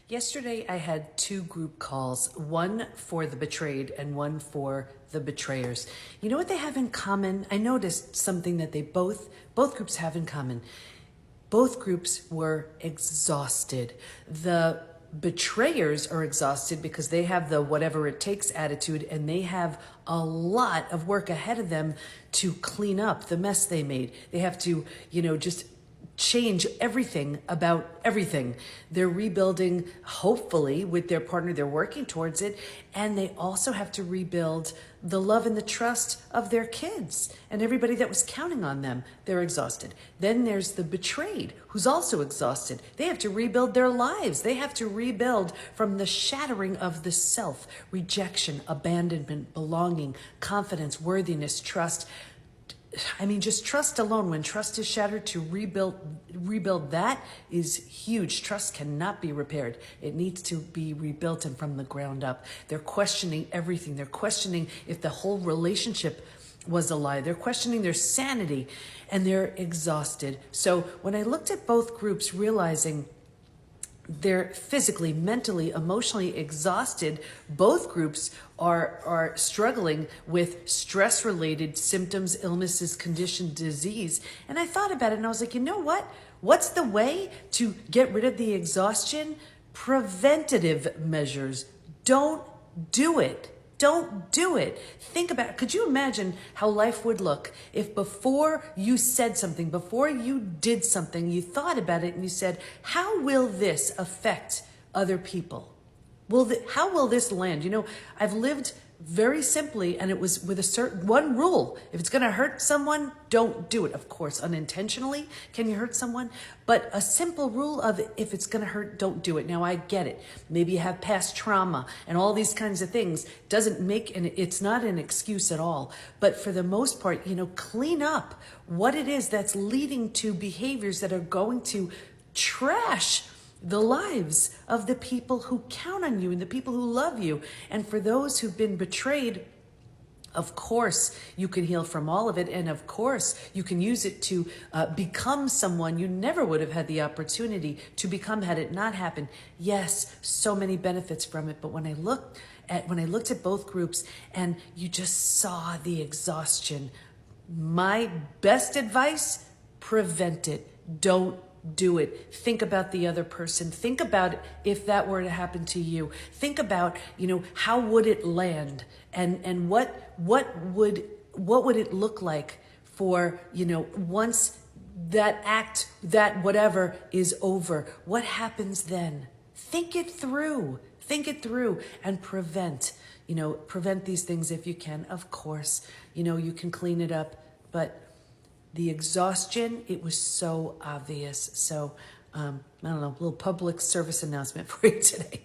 Yesterday, I had two group calls, one for the betrayed and one for the betrayers. You know what they have in common? I noticed something that both groups have in common. Both groups were exhausted. The betrayers are exhausted because they have the whatever it takes attitude, and they have a lot of work ahead of them to clean up the mess they made. They have to, just change everything about everything. They're rebuilding, hopefully, with their partner. They're working towards it. And they also have to rebuild the love and the trust of their kids and everybody that was counting on them. They're exhausted. Then there's the betrayed, who's also exhausted. They have to rebuild their lives. They have to rebuild from the shattering of the self, rejection, abandonment, belonging, confidence, worthiness, trust. Just trust alone. When trust is shattered, to rebuild that is huge. Trust cannot be repaired. It needs to be rebuilt and from the ground up. They're questioning everything. They're questioning if the whole relationship was a lie. They're questioning their sanity, and they're exhausted. So when I looked at both groups, realizing they're physically, mentally, emotionally exhausted, both groups are struggling with stress-related symptoms, illnesses, condition, disease. And I thought about it, and I was like, you know what? What's the way to get rid of the exhaustion? Preventative measures. Don't do it. Don't do it. Think about it. Could you imagine how life would look if before you said something, before you did something, you thought about it and you said, how will this affect other people? How will this land? I've lived very simply, and it was with one rule. If it's going to hurt someone, don't do it. Of course, unintentionally, can you hurt someone? But a simple rule of if it's going to hurt, don't do it. Now, I get it. Maybe you have past trauma and all these kinds of things. It's not an excuse at all. But for the most part, clean up what it is that's leading to behaviors that are going to trash the lives of the people who count on you and the people who love you. And for those who've been betrayed, of course, you can heal from all of it. And of course, you can use it to become someone you never would have had the opportunity to become had it not happened. Yes, so many benefits from it. But when I looked at both groups and you just saw the exhaustion, my best advice, prevent it. Don't do it. Think about the other person. Think about if that were to happen to you. Think about, how would it land, and what would it look like for, once that act, that whatever is over, what happens then? Think it through and prevent these things if you can. Of course, you can clean it up, but the exhaustion, it was so obvious. So, I don't know, a little public service announcement for you today.